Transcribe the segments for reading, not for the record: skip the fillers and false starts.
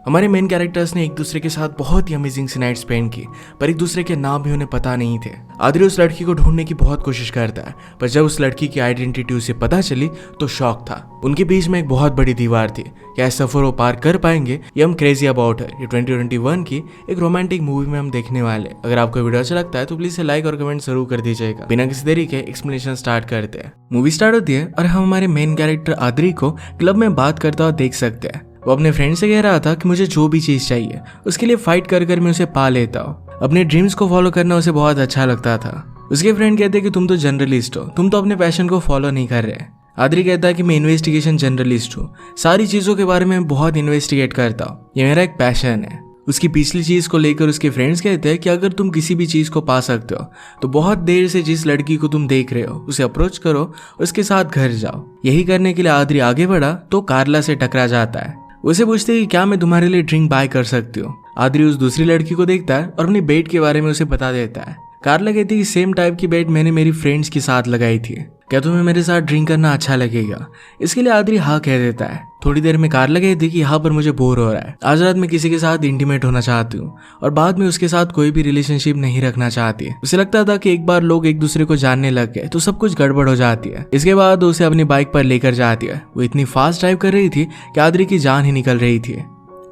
हमारे main characters ने एक दूसरे के साथ बहुत ही अमेजिंग सी नाइट स्पेंड की, पर एक दूसरे के नाम भी उन्हें पता नहीं थे। आदरी उस लड़की को ढूंढने की बहुत कोशिश करता है, पर जब उस लड़की की आइडेंटिटी उसे पता चली तो शॉक था। उनके बीच में एक बहुत बड़ी दीवार थी। क्या इस सफर वो पार कर पाएंगे? ये हम क्रेजी अबाउट हर, ये 2021 की एक रोमांटिक मूवी में हम देखने वाले। अगर आपको वीडियो अच्छा लगता है तो प्लीज लाइक और कमेंट जरूर कर दीजिएगा। बिना किसी देरी के एक्सप्लेनेशन स्टार्ट करते हैं। मूवी स्टार्ट होती है और हम हमारे मेन कैरेक्टर आदरी को क्लब में बात करता हुआ देख सकते हैं। वो अपने फ्रेंड से कह रहा था कि मुझे जो भी चीज चाहिए उसके लिए फाइट कर कर मैं उसे पा लेता हूँ। अपने ड्रीम्स को फॉलो करना उसे बहुत अच्छा लगता था। उसके फ्रेंड कहते हैं कि तुम तो जर्नलिस्ट हो, तुम तो अपने पैशन को फॉलो नहीं कर रहे। आदरी कहता है कि मैं इन्वेस्टिगेशन जर्नलिस्ट हूँ, सारी चीजों के बारे में बहुत इन्वेस्टिगेट करता हूँ, ये मेरा एक पैशन है। उसकी पिछली चीज को लेकर उसके फ्रेंड्स कहते हैं कि अगर तुम किसी भी चीज को पा सकते हो तो बहुत देर से जिस लड़की को तुम देख रहे हो उसे अप्रोच करो, उसके साथ घर जाओ। यही करने के लिए आदरी आगे बढ़ा तो कार्ला से टकरा जाता है। उसे पूछते हैं कि क्या मैं तुम्हारे लिए ड्रिंक बाय कर सकती हूँ। आदरी उस दूसरी लड़की को देखता है और अपनी बेट के बारे में उसे बता देता है। कार्ला कहती है कि सेम टाइप की बेट मैंने मेरी फ्रेंड्स के साथ लगाई थी, क्या तुम्हें मेरे साथ ड्रिंक करना अच्छा लगेगा? इसके लिए आदरी हाँ कह देता है। थोड़ी देर में कार्ला कहती है कि यहाँ पर मुझे बोर हो रहा है, आज रात मैं किसी के साथ इंटीमेट होना चाहती हूँ और बाद में उसके साथ कोई भी रिलेशनशिप नहीं रखना चाहती। उसे लगता था कि एक बार लोग एक दूसरे को जानने लग गए तो सब कुछ गड़बड़ हो जाती है। इसके बाद उसे अपनी बाइक पर लेकर जाती है। वो इतनी फास्ट ड्राइव कर रही थी कि आदरी की जान ही निकल रही थी।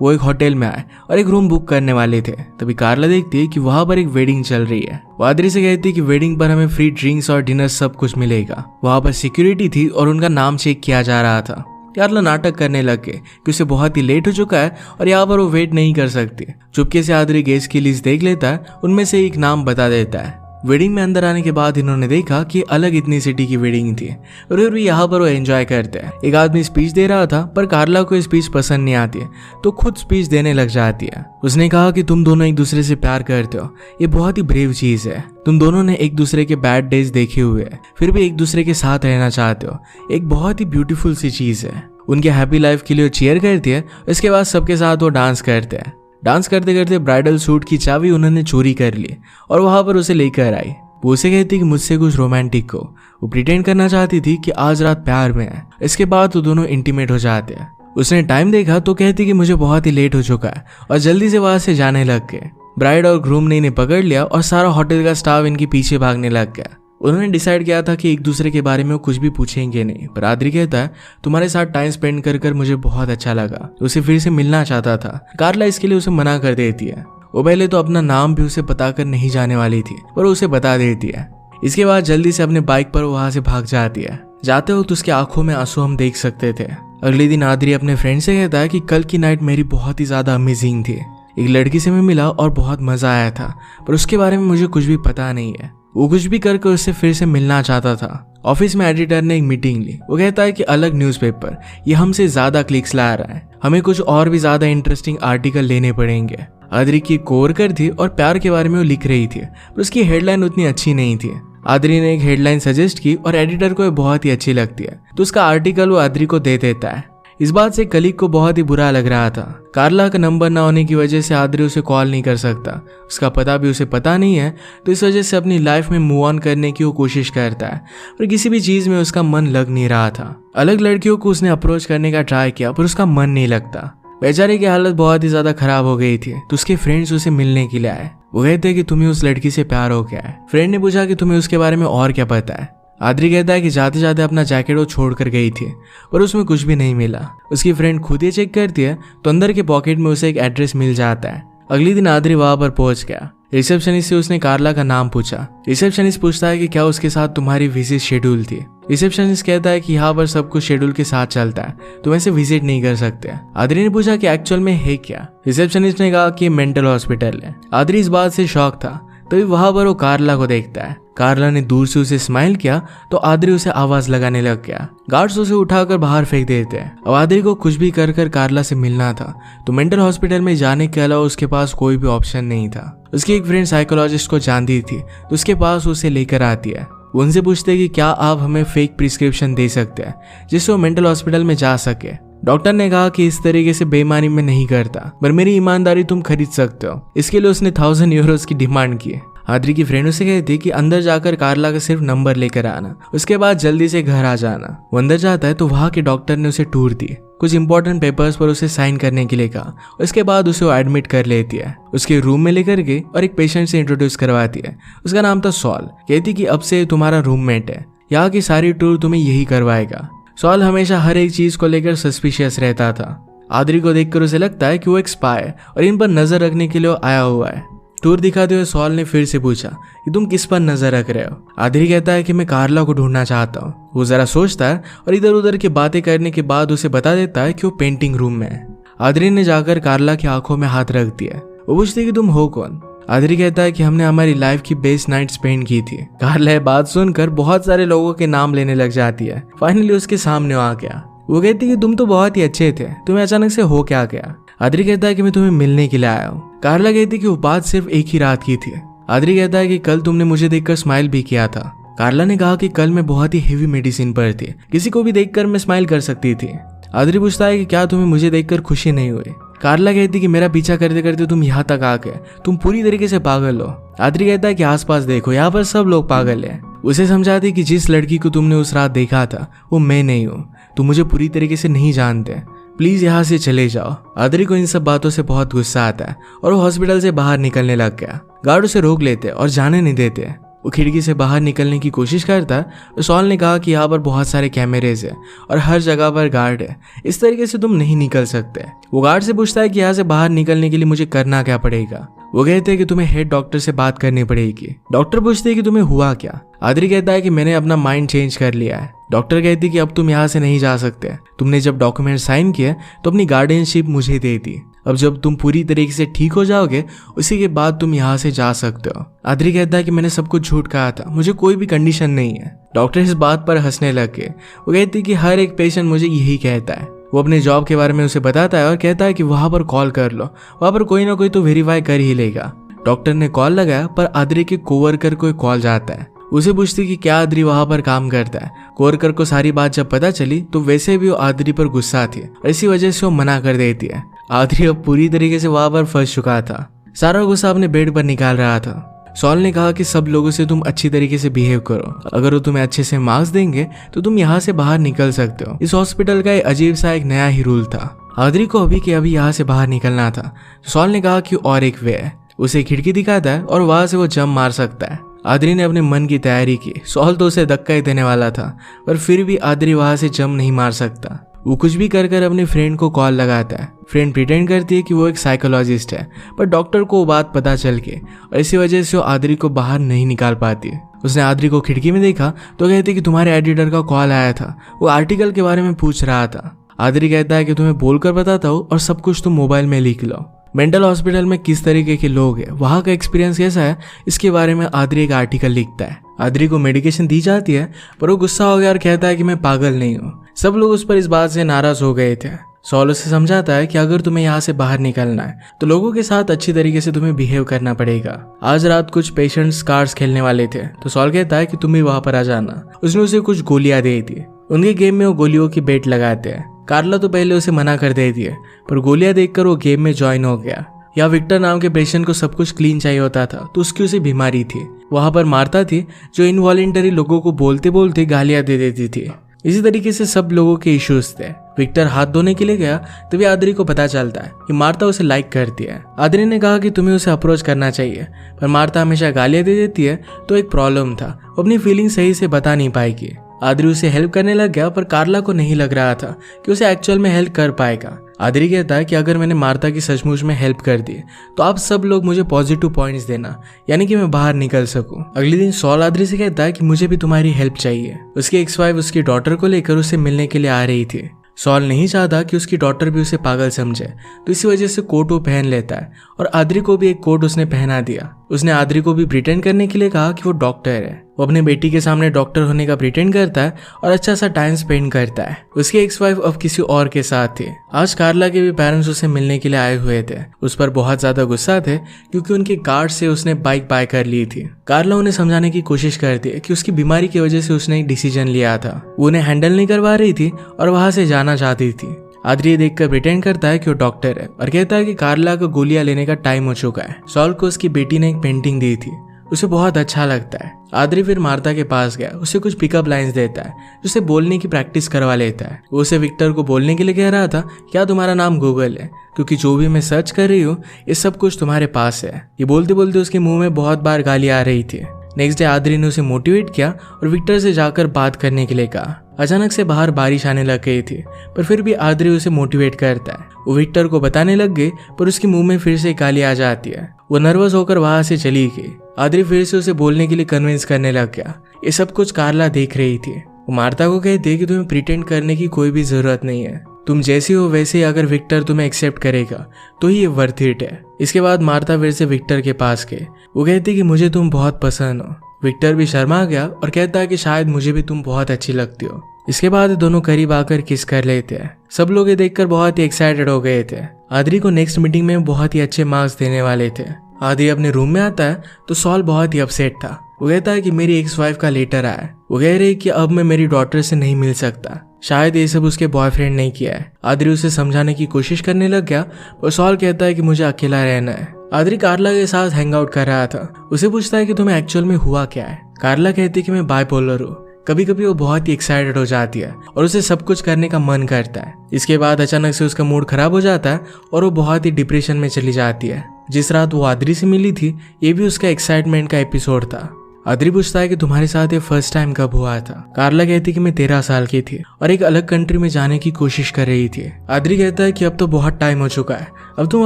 वो एक होटल में आए और एक रूम बुक करने वाले थे। तभी कार्ला देखती है कि वहां पर एक वेडिंग चल रही है। वो आदरी से कहती है कि वेडिंग पर हमें फ्री ड्रिंक्स और डिनर सब कुछ मिलेगा। वहां पर सिक्योरिटी थी और उनका नाम चेक किया जा रहा था। कार्ला नाटक करने लग गए कि उसे बहुत ही लेट हो चुका है और यहाँ पर वो वेट नहीं कर सकती। चुपके से आदरी गेस्ट की लिस्ट देख लेता है, उनमें से एक नाम बता देता है। वेडिंग में अंदर आने के बाद इन्होंने देखा कि अलग इतनी सिटी की वेडिंग थी और फिर भी यहाँ पर वो एंजॉय करते हैं। एक आदमी स्पीच दे रहा था पर कार्ला को स्पीच पसंद नहीं आती है तो खुद स्पीच देने लग जाती है। उसने कहा कि तुम दोनों एक दूसरे से प्यार करते हो, ये बहुत ही ब्रेव चीज है। तुम दोनों ने एक दूसरे के बैड डेज देखे हुए हैं फिर भी एक दूसरे के साथ रहना चाहते हो, एक बहुत ही ब्यूटीफुल सी चीज है। उनके हैप्पी लाइफ के लिए चीयर करती है। इसके बाद सबके साथ वो डांस करते हैं। डांस करते करते ब्राइडल सूट की चाबी उन्होंने चोरी कर ली और वहां पर उसे लेकर आई। वो उसे कहती कि मुझसे कुछ रोमांटिक को। वो प्रिटेंड करना चाहती थी कि आज रात प्यार में है। इसके बाद वो दोनों इंटीमेट हो जाते हैं। उसने टाइम देखा तो कहती कि मुझे बहुत ही लेट हो चुका है और जल्दी से वहां से जाने लग गए। ब्राइड और ग्रूम ने इन्हें पकड़ लिया और सारा होटल का स्टाफ इनके पीछे भागने लग गया। उन्होंने डिसाइड किया था कि एक दूसरे के बारे में वो कुछ भी पूछेंगे नहीं, पर आदरी कहता है तुम्हारे साथ टाइम स्पेंड कर कर मुझे बहुत अच्छा लगा। उसे फिर से मिलना चाहता था। कार्ला इसके लिए उसे मना कर देती है। वो पहले तो अपना नाम भी उसे बताकर नहीं जाने वाली थी पर उसे बता देती है। इसके बाद जल्दी से अपने बाइक पर वहां से भाग जाती है। जाते वक्त उसकी आंखों में आंसू हम देख सकते थे। अगले दिन आदरी अपने फ्रेंड से कहता है कि कल की नाइट मेरी बहुत ही ज्यादा अमेजिंग थी। एक लड़की से मैं मिला और बहुत मजा आया था पर उसके बारे में मुझे कुछ भी पता नहीं है। वो कुछ भी करके उससे फिर से मिलना चाहता था। ऑफिस में एडिटर ने एक मीटिंग ली। वो कहता है कि अलग न्यूज़पेपर ये हमसे ज्यादा क्लिक्स ला रहा है, हमें कुछ और भी ज्यादा इंटरेस्टिंग आर्टिकल लेने पड़ेंगे। आदरी की कोवर्कर थी और प्यार के बारे में वो लिख रही थी पर उसकी हेडलाइन उतनी अच्छी नहीं थी। आदरी ने एक हेडलाइन सजेस्ट की और एडिटर को बहुत ही अच्छी लगती है तो उसका आर्टिकल वो आदरी को दे देता है। इस बात से कलीग को बहुत ही बुरा लग रहा था। कार्ला का नंबर ना होने की वजह से आदरी उसे कॉल नहीं कर सकता। उसका पता भी उसे पता नहीं है तो इस वजह से अपनी लाइफ में मूव ऑन करने की वो कोशिश करता है पर किसी भी चीज में उसका मन लग नहीं रहा था। अलग लड़कियों को उसने अप्रोच करने का ट्राई किया पर उसका मन नहीं लगता। बेचारे की हालत बहुत ही ज्यादा खराब हो गई थी तो उसके फ्रेंड्स उसे मिलने के लिए आए। वो कहते हैं कि तुम्हें उस लड़की से प्यार हो गया है। फ्रेंड ने पूछा कि तुम्हें उसके बारे में और क्या पता है। आदरी कहता है कि जाते जाते अपना जैकेट वो छोड़ कर गई थी पर उसमें कुछ भी नहीं मिला। उसकी फ्रेंड खुद ही चेक करती है तो अंदर के पॉकेट में उसे एक एड्रेस मिल जाता है। अगले दिन आदरी वहां पर पहुंच गया। रिसेप्शनिस्ट से उसने कार्ला का नाम पूछा। रिसेप्शनिस्ट पूछता है कि क्या उसके साथ तुम्हारी विजिट शेड्यूल थी। रिसेप्शनिस्ट कहता है कि यहाँ पर सब कुछ शेड्यूल के साथ चलता है, तुम ऐसे विजिट नहीं कर सकते। आदरी ने पूछा कि एक्चुअल में है क्या। रिसेप्शनिस्ट ने कहा कि मेंटल हॉस्पिटल है। आदरी इस बात से शॉक था। तभी वहां पर वो कार्ला को देखता है। कार्ला ने दूर से उसे स्माइल किया तो आदरी उसे आवाज लगाने लग गया। गार्ड्स उसे उठाकर बाहर फेंक देते हैं। अब आदरी को कुछ भी कर कर कार्ला से मिलना था तो मेंटल हॉस्पिटल में जाने के अलावा उसके पास कोई भी ऑप्शन नहीं था। उसकी एक फ्रेंड साइकोलॉजिस्ट को जानती थी तो उसके पास उसे लेकर आती है। उनसे पूछते कि क्या आप हमें फेक प्रिस्क्रिप्शन दे सकते हैं जिससे वो मेंटल हॉस्पिटल में जा सके। डॉक्टर ने कहा कि इस तरीके से बेईमानी में नहीं करता पर मेरी ईमानदारी तुम खरीद सकते हो। इसके लिए उसने 1000 यूरोज की डिमांड की। आद्री की फ्रेंड उसे कहती कि अंदर जाकर कार्ला का सिर्फ नंबर लेकर आना, उसके बाद जल्दी से घर आ जाना। वो अंदर जाता है तो वहाँ के डॉक्टर ने उसे टूर दी, कुछ इंपॉर्टेंट पेपर्स पर उसे साइन करने के लिए कहा। उसके बाद उसे वो एडमिट कर लेती है, उसके रूम में लेकर गई और एक पेशेंट से इंट्रोड्यूस करवाती है। उसका नाम था सॉल। कहती कि अब से तुम्हारा रूममेट है, यहाँ की सारी टूर तुम्हें यही करवाएगा। सॉल हमेशा हर एक चीज को लेकर सस्पिशियस रहता था। आद्री को देखकर उसे लगता है कि वो एक स्पाई है और इन पर नजर रखने के लिए आया हुआ है। टूर दिखाते हुए सॉल ने फिर से पूछा कि तुम किस पर नजर रख रहे हो। आद्री कहता है कि मैं कार्ला को ढूंढना चाहता हूँ। वो जरा सोचता है और इधर उधर की बातें करने के बाद उसे बता देता है कि वो पेंटिंग रूम में है। आद्री ने जाकर कार्ला की आंखों में हाथ रख दिया। वो पूछती है कि तुम हो कौन। आद्री कहता है कि हमने हमारी लाइफ की बेस्ट नाइट स्पेंड की थी। कार्ला ये बात सुनकर बहुत सारे लोगों के नाम लेने लग जाती है। फाइनली उसके सामने आ गया। वो कहती है कि तुम तो बहुत ही अच्छे थे, तुम्हें अचानक से हो क्या गया। आद्री कहता है कि मैं तुम्हें मिलने के लिए आया हूँ। कार्ला कहती है कि वो बात सिर्फ एक ही रात की थी। आद्री कहता है कि कल तुमने मुझे देखकर स्माइल भी किया था। कार्ला ने कहा कि कल मैं बहुत ही हेवी मेडिसिन पर थी, किसी को भी देखकर मैं स्माइल कर सकती थी। आद्री पूछता है कि क्या तुम्हें मुझे देखकर खुशी नहीं हुई। कार्ला कहती कि मेरा पीछा करते करते तुम यहाँ तक आ गए, तुम पूरी तरीके से पागल हो। आद्री कहता है कि आसपास देखो, यहाँ पर सब लोग पागल हैं। उसे समझाती कि जिस लड़की को तुमने उस रात देखा था वो मैं नहीं हूँ, तुम मुझे पूरी तरीके से नहीं जानते, प्लीज यहाँ से चले जाओ। आद्री को इन सब बातों से बहुत गुस्सा आता है और वो हॉस्पिटल से बाहर निकलने लग गया। गार्ड उसे रोक लेते और जाने नहीं देते। वो खिड़की से बाहर निकलने की कोशिश करता है। सॉल ने कहा कि यहाँ पर बहुत सारे कैमरेज है और हर जगह पर गार्ड है, इस तरीके से तुम नहीं निकल सकते। वो गार्ड से पूछता है कि यहाँ से बाहर निकलने के लिए मुझे करना क्या पड़ेगा। वो कहते हैं कि तुम्हें हेड डॉक्टर से बात करनी पड़ेगी। डॉक्टर पूछते हैं कि तुम्हें हुआ क्या। आद्री कहता है कि मैंने अपना माइंड चेंज कर लिया है। डॉक्टर कहती है कि अब तुम यहाँ से नहीं जा सकते, तुमने जब डॉक्यूमेंट साइन किए तो अपनी गार्डियनशिप मुझे दे दी, अब जब तुम पूरी तरीके से ठीक हो जाओगे उसी के बाद तुम यहाँ से जा सकते हो। आद्री कहता है कि मैंने सब कुछ झूठ कहा था, मुझे कोई भी कंडीशन नहीं है। डॉक्टर इस बात पर हंसने लगे। वो कहती है कि हर एक पेशेंट मुझे यही कहता है। वो अपने जॉब के बारे में उसे बताता है और कहता है कि वहां पर कॉल कर लो, वहां पर कोई ना कोई तो वेरीफाई कर ही लेगा। डॉक्टर ने कॉल लगाया पर आद्री के कोवर्कर को कॉल जाता है। उसे पूछती कि क्या आद्री वहां पर काम करता है। कोवर्कर को सारी बात जब पता चली तो वैसे भी वो आद्री पर गुस्सा थी और इसी वजह से वो मना कर देती है। आद्री अब पूरी तरीके से वहां पर फंस चुका था, सारा गुस्सा अपने बेड पर निकाल रहा था। सॉल ने कहा कि सब लोगों से तुम अच्छी तरीके से बिहेव करो, अगर वो तुम्हें अच्छे से मार्क्स देंगे तो तुम यहाँ से बाहर निकल सकते हो। इस हॉस्पिटल का अजीब सा एक नया ही रूल था। आद्री को अभी के अभी यहाँ से बाहर निकलना था। सॉल ने कहा कि और एक वे है, उसे खिड़की दिखाता है और वहां से वो जंप मार सकता है। आद्री ने अपने मन की तैयारी की। सॉल तो उसे धक्का ही देने वाला था पर फिर भी आद्री वहां से जंप नहीं मार सकता। वो कुछ भी कर कर अपने फ्रेंड को कॉल लगाता है। फ्रेंड प्रिटेंड करती है कि वो एक साइकोलॉजिस्ट है पर डॉक्टर को वो बात पता चल के और इसी वजह से वो आद्री को बाहर नहीं निकाल पाती। उसने आद्री को खिड़की में देखा तो कहती कि तुम्हारे एडिटर का कॉल आया था, वो आर्टिकल के बारे में पूछ रहा था। आद्री कहता है कि तुम्हें बोलकर बताता हूँ और सब कुछ तुम मोबाइल में लिख लो। मेंटल हॉस्पिटल में किस तरीके के लोग हैं, वहाँ का एक्सपीरियंस कैसा है, इसके बारे में आद्री एक आर्टिकल लिखता है। आद्री को मेडिकेशन दी जाती है पर वो गुस्सा हो गया और कहता है कि मैं पागल नहीं हूँ। सब लोग उस पर इस बात से नाराज हो गए थे। सॉल उसे समझाता है कि अगर तुम्हें यहाँ से बाहर निकलना है तो लोगों के साथ अच्छी तरीके से तुम्हें बिहेव करना पड़ेगा। आज रात कुछ पेशेंट्स कार्ड्स खेलने वाले थे तो सॉल कहता है कि तुम भी वहां पर आ जाना। उसने उसे कुछ गोलियां दे दी। उनके गेम में वो गोलियों की बेट लगाते हैं। कार्ला तो पहले उसे मना कर देती है पर गोलियां देखकर वो गेम में ज्वाइन हो गया। यहाँ विक्टर नाम के पेशेंट को सब कुछ क्लीन चाहिए होता था तो उसकी उसे बीमारी थी। वहां पर मार्ता थी जो इनवॉलेंटरी लोगों को बोलते बोलते गालियां दे देती थी। इसी तरीके से सब लोगों के इश्यूज थे। विक्टर हाथ धोने के लिए गया तभी आद्री को पता चलता है कि मार्ता उसे लाइक करती है। आद्री ने कहा कि तुम्हें उसे अप्रोच करना चाहिए पर मार्ता हमेशा गालियां दे देती है तो एक प्रॉब्लम था, वो अपनी फीलिंग सही से बता नहीं पाएगी। आद्री उसे हेल्प करने लग गया पर कार्ला को नहीं लग रहा था कि उसे एक्चुअल में हेल्प कर पाएगा। आद्री कहता है कि अगर मैंने मार्ता की सचमुच में हेल्प कर दी तो आप सब लोग मुझे पॉजिटिव पॉइंट्स देना, यानी कि मैं बाहर निकल सकूं। अगले दिन सॉल आद्री से कहता है कि मुझे भी तुम्हारी हेल्प चाहिए। उसकी एक्स वाइफ उसकी डॉटर को लेकर उसे मिलने के लिए आ रही थी। सॉल नहीं चाहता कि उसकी डॉटर भी उसे पागल समझे तो इसी वजह से कोट वो पहन लेता है और आद्री को भी एक कोट उसने पहना दिया। उसने आद्री को भी प्रिटेंड करने के लिए कहा कि वो डॉक्टर है। वो अपने बेटी के सामने डॉक्टर होने का प्रिटेंड करता है और अच्छा सा टाइम स्पेंड करता है। उसकी एक्स वाइफ अब किसी और के साथ थी। आज कार्ला के भी पेरेंट्स उसे मिलने के लिए आए हुए थे। उस पर बहुत ज्यादा गुस्सा थे क्योंकि उनके कार्ड से उसने बाइक बाय कर ली थी। कार्ला उन्हें समझाने की कोशिश करती है कि उसकी बीमारी की वजह से उसने एक डिसीजन लिया था, वो उन्हें हैंडल नहीं करवा रही थी और वहां से जाना चाहती थी। आद्री देखकर प्रिटेंड करता है कि वो डॉक्टर है और कहता है कि कार्ला को गोलियां लेने का टाइम हो चुका है। सॉल को उसकी बेटी ने एक पेंटिंग दी थी, उसे बहुत अच्छा लगता है। आद्री फिर मार्ता के पास गया, उसे कुछ पिकअप लाइंस देता है, उसे बोलने की प्रैक्टिस करवा लेता है। वो उसे विक्टर को बोलने के लिए कह रहा था, क्या तुम्हारा नाम गूगल है? क्योंकि जो भी मैं सर्च कर रही हूँ ये सब कुछ तुम्हारे पास है। ये बोलते बोलते उसके मुंह में बहुत बार गाली आ रही थी। नेक्स्ट डे आद्री ने उसे मोटिवेट किया और विक्टर से जाकर बात करने के लिए कहा। अचानक से बाहर बारिश आने लग गई थी, पर फिर भी आद्री उसे मोटिवेट करता है। वो विक्टर को बताने लग गई, पर उसके मुंह में फिर से गाली आ जाती है। वो नर्वस होकर वहां से चली गई। आद्री फिर से उसे बोलने के लिए कन्विंस करने लग गया। ये सब कुछ कार्ला देख रही थी। वो मार्ता को कहती है कि तुम्हें प्रिटेंड करने की कोई भी जरूरत नहीं है, तुम जैसी हो वैसे ही अगर विक्टर तुम्हें एक्सेप्ट करेगा तो ही ये वर्थ इट है। इसके बाद मार्ता फिर से विक्टर के पास गई। वो कहती कि मुझे तुम बहुत पसंद हो। विक्टर भी शर्मा गया और कहता है कि शायद मुझे भी तुम बहुत अच्छी लगती हो। इसके बाद दोनों करीब आकर किस कर लेते हैं। सब लोग ये देखकर बहुत ही एक्साइटेड हो गए थे। आद्री को नेक्स्ट मीटिंग में बहुत ही अच्छे मार्क्स देने वाले थे। आद्री अपने रूम में आता है तो सॉल बहुत ही अपसेट था। वो कहता है कि मेरी एक्स वाइफ का लेटर आया है। वो कह रही कि अब मैं मेरी डॉटर से नहीं मिल सकता, शायद ये सब उसके बॉयफ्रेंड ने किया है। आद्री उसे समझाने की कोशिश करने लग गया और सॉल कहता है कि मुझे अकेला रहना है। आद्री कार्ला के साथ हैंग आउट कर रहा था। उसे पूछता है कि तुम्हें एक्चुअल में हुआ क्या है। कार्ला कहती है कि मैं बाइपोलर हूँ। कभी कभी वो बहुत ही एक्साइटेड हो जाती है और उसे सब कुछ करने का मन करता है। इसके बाद अचानक से उसका मूड खराब हो जाता है और वो बहुत ही डिप्रेशन में चली जाती है। जिस रात वो आद्री से मिली थी ये भी उसका एक्साइटमेंट का एपिसोड था। आद्री पूछता है कि तुम्हारे साथ ये फर्स्ट टाइम कब हुआ था। कार्ला कहती कि मैं 13 साल की थी और एक अलग कंट्री में जाने की कोशिश कर रही थी। आद्री कहता है कि अब तो बहुत टाइम हो चुका है, अब तुम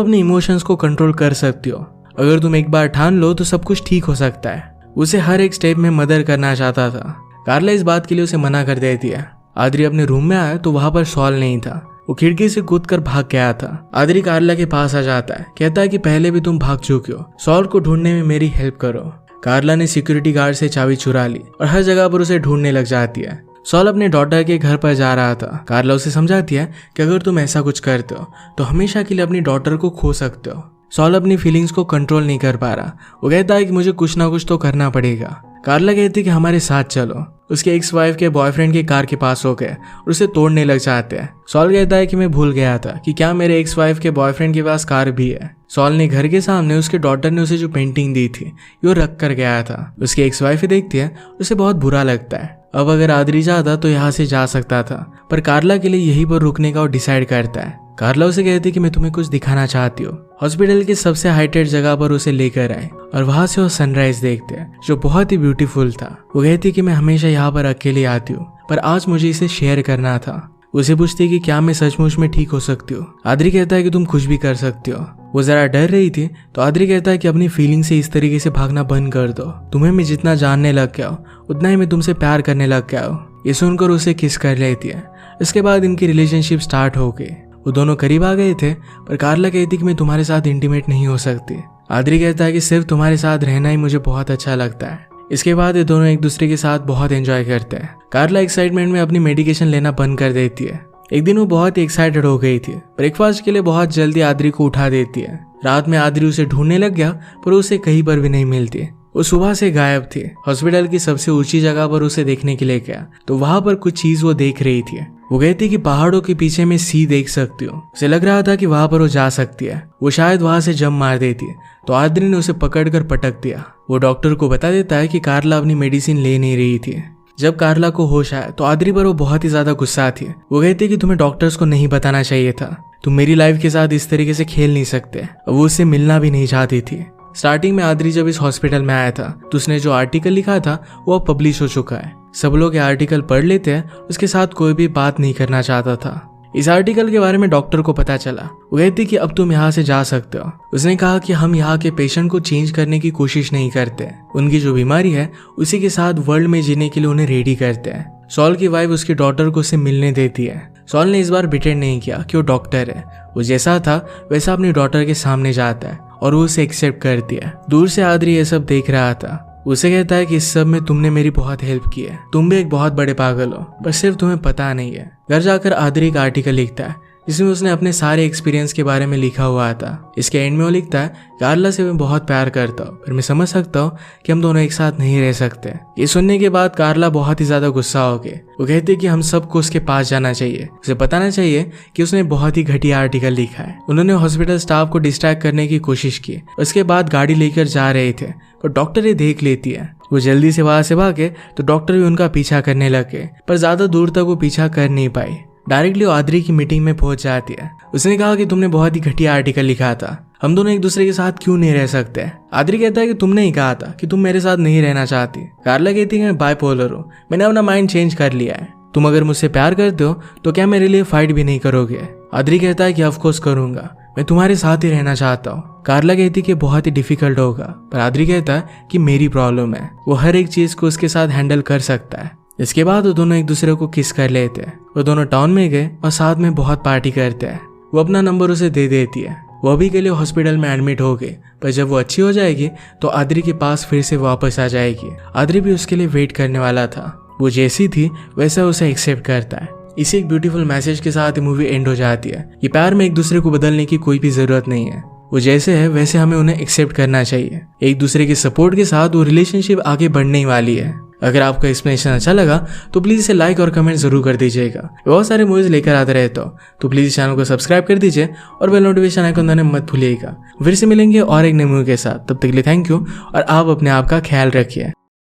अपने इमोशंस को कंट्रोल कर सकती हो। अगर तुम एक बार ठान लो तो सब कुछ ठीक हो सकता है। उसे हर एक स्टेप में मदद करना चाहता था। कार्ला इस बात के लिए उसे मना कर देती है। आद्री अपने रूम में आया तो वहां पर सॉल नहीं था। वो खिड़की से कूदकर भाग गया था। आद्री कार्ला के पास आ जाता है, कहता है कि पहले भी तुम भाग चुके हो, सॉल को ढूंढने में मेरी हेल्प करो। कार्ला ने सिक्योरिटी गार्ड से चाबी चुरा ली और हर जगह पर उसे ढूंढने लग जाती है। सॉल अपने डॉटर के घर पर जा रहा था। कार्ला उसे समझाती है कि अगर तुम ऐसा कुछ करते हो तो हमेशा के लिए अपनी डॉटर को खो सकते हो। सॉल अपनी फीलिंग्स को कंट्रोल नहीं कर पा रहा। वो कहता है कि मुझे कुछ ना कुछ तो करना पड़ेगा। कार्ला कहती है कि हमारे साथ चलो। उसके एक्स वाइफ के बॉयफ्रेंड के कार के पास हो गए और उसे तोड़ने लग जाते हैं। सॉल कहता है कि मैं भूल गया था कि क्या मेरे एक्स वाइफ के बॉयफ्रेंड के पास कार भी है। सॉल ने घर के सामने उसके डॉटर ने उसे जो पेंटिंग दी थी वो रख कर गया था। उसकी एक्स वाइफ देखती है, उसे बहुत बुरा लगता है। अब अगर आद्री चाहता तो यहाँ से जा सकता था, पर कार्ला के लिए यहीं पर रुकने का वो डिसाइड करता है। कार्ला उसे कहती है कि मैं तुम्हें कुछ दिखाना चाहती हूँ। हॉस्पिटल की सबसे हाइटेड जगह पर उसे लेकर आए और वहां से वो सनराइज देखते हैं जो बहुत ही ब्यूटीफुल था। वो कहती है कि मैं हमेशा यहाँ पर अकेले आती हूँ, पर आज मुझे इसे शेयर करना था। उसे पूछती है कि क्या मैं सचमुच में ठीक हो सकती हूँ। आद्री कहता है कि तुम कुछ भी कर सकती हो। वो जरा डर रही थी तो आद्री कहता है कि अपनी फीलिंग से इस तरीके से भागना बंद कर दो। तुम्हें मैं जितना जानने लग गया हूँ उतना ही मैं तुमसे प्यार करने लग गया हूँ। ये सुनकर उसे किस कर लेती है। इसके बाद इनकी रिलेशनशिप स्टार्ट हो गई। वो दोनों करीब आ गए थे, पर कार्ला कहती कि मैं तुम्हारे साथ इंटीमेट नहीं हो सकती। आद्री कहता है कि सिर्फ तुम्हारे साथ रहना ही मुझे बहुत अच्छा लगता है। इसके बाद ये दोनों एक दूसरे के साथ बहुत एंजॉय करते हैं। कार्ला एक्साइटमेंट में अपनी मेडिकेशन लेना बंद कर देती है। एक दिन वो बहुत ही एक्साइटेड हो गई थी। ब्रेकफास्ट के लिए बहुत जल्दी आद्री को उठा देती है। रात में आद्री उसे ढूंढने लग गया, पर उसे कहीं पर भी नहीं मिलती। वो सुबह से गायब थी। हॉस्पिटल की सबसे ऊंची जगह पर उसे देखने के लिए गया तो वहां पर कुछ चीज वो देख रही थी। वो कहती कि पहाड़ों के पीछे में सी देख सकती हूँ। उसे लग रहा था कि वहां पर वो जा सकती है। वो शायद वहां से जंप मार देती तो आद्री ने उसे पकड़कर पटक दिया। वो डॉक्टर को बता देता है कि कार्ला अपनी मेडिसिन ले नहीं रही थी। जब कार्ला को होश आया तो आद्री पर वो बहुत ही ज्यादा गुस्सा थी। वो कहती कि तुम्हें डॉक्टर्स को नहीं बताना चाहिए था, तुम मेरी लाइफ के साथ इस तरीके से खेल नहीं सकते। वो उससे मिलना भी नहीं चाहती थी। स्टार्टिंग में आद्री जब इस हॉस्पिटल में आया था तो उसने जो आर्टिकल लिखा था वो अब पब्लिश हो चुका है। सब लोग ये आर्टिकल पढ़ लेते हैं। उसके साथ कोई भी बात नहीं करना चाहता था। इस आर्टिकल के बारे में डॉक्टर को पता चला। वो कहती कि अब तुम यहाँ से जा सकते हो। उसने कहा कि हम यहाँ के पेशेंट को चेंज करने की कोशिश नहीं करते। उनकी जो बीमारी है उसी के साथ वर्ल्ड में जीने के लिए उन्हें रेडी करते हैं। सॉल की वाइफ उसकी डॉटर को उससे मिलने देती है। सॉल ने इस बार प्रिटेंड नहीं किया कि वो डॉक्टर है। वो जैसा था वैसा अपनी डॉटर के सामने जाता है और वो उसे एक्सेप्ट करती है। दूर से आद्री ये सब देख रहा था। उसे कहता है कि इस सब में तुमने मेरी बहुत हेल्प की है, तुम भी एक बहुत बड़े पागल हो, पर सिर्फ तुम्हें पता नहीं है। घर जाकर आद्री का आर्टिकल लिखता है जिसमें उसने अपने सारे एक्सपीरियंस के बारे में लिखा हुआ था। इसके एंड में वो लिखता है, कार्ला से मैं बहुत प्यार करता हूँ, पर मैं समझ सकता हूँ कि हम दोनों एक साथ नहीं रह सकते। ये सुनने के बाद कार्ला बहुत ही ज्यादा गुस्सा हो गए। वो कहते कि हम सबको उसके पास जाना चाहिए, उसे बताना चाहिए कि उसने बहुत ही घटिया आर्टिकल लिखा है। उन्होंने हॉस्पिटल स्टाफ को डिस्ट्रैक्ट करने की कोशिश की। उसके बाद गाड़ी लेकर जा रहे थे, पर डॉक्टर ये देख लेती है। वो जल्दी से वहां से भागे तो डॉक्टर भी उनका पीछा करने लगे, पर ज्यादा दूर तक वो पीछा कर नहीं पाई। डायरेक्टली वो आद्री की मीटिंग में पहुंच जाती है। उसने कहा कि तुमने बहुत ही घटिया आर्टिकल लिखा था, हम दोनों एक दूसरे के साथ क्यों नहीं रह सकते। आद्री कहता है कि तुमने ही कहा था कि तुम मेरे साथ नहीं रहना चाहती। कार्ला कहती है, मैं बाइपोलर हूँ, मैंने अपना माइंड चेंज कर लिया है। तुम अगर मुझसे प्यार करते हो तो क्या मेरे लिए फाइट भी नहीं करोगे। आद्री कहता है कि ऑफकोर्स करूंगा, मैं तुम्हारे साथ ही रहना चाहता हूँ। कार्ला कहती कि बहुत ही डिफिकल्ट होगा, पर आद्री कहता है कि मेरी प्रॉब्लम है, वो हर एक चीज को उसके साथ हैंडल कर सकता है। इसके बाद वो दोनों एक दूसरे को किस कर लेते हैं। वो दोनों टाउन में गए और साथ में बहुत पार्टी करते हैं। वो अपना नंबर उसे दे देती है। वो अभी के लिए हॉस्पिटल में एडमिट हो गई, पर जब वो अच्छी हो जाएगी तो आद्री के पास फिर से वापस आ जाएगी। आद्री भी उसके लिए वेट करने वाला था। वो जैसी थी वैसा उसे एक्सेप्ट करता है। इसी एक ब्यूटीफुल मैसेज के साथ मूवी एंड हो जाती है। ये प्यार में एक दूसरे को बदलने की कोई भी जरूरत नहीं है, वो जैसे है वैसे हमें उन्हें एक्सेप्ट करना चाहिए। एक दूसरे के सपोर्ट के साथ वो रिलेशनशिप आगे बढ़ने वाली है। अगर आपको एक्सप्लेनेशन अच्छा लगा तो प्लीज इसे लाइक और कमेंट जरूर कर दीजिएगा। बहुत सारे मूवीज लेकर आते रहते हो तो प्लीज इस चैनल को सब्सक्राइब कर दीजिए और बेल नोटिफिकेशन आइकन दबाना मत भूलिएगा। फिर से मिलेंगे और एक नई मूवी के साथ, तब तक के लिए थैंक यू और आप अपने आप का ख्याल रखिए।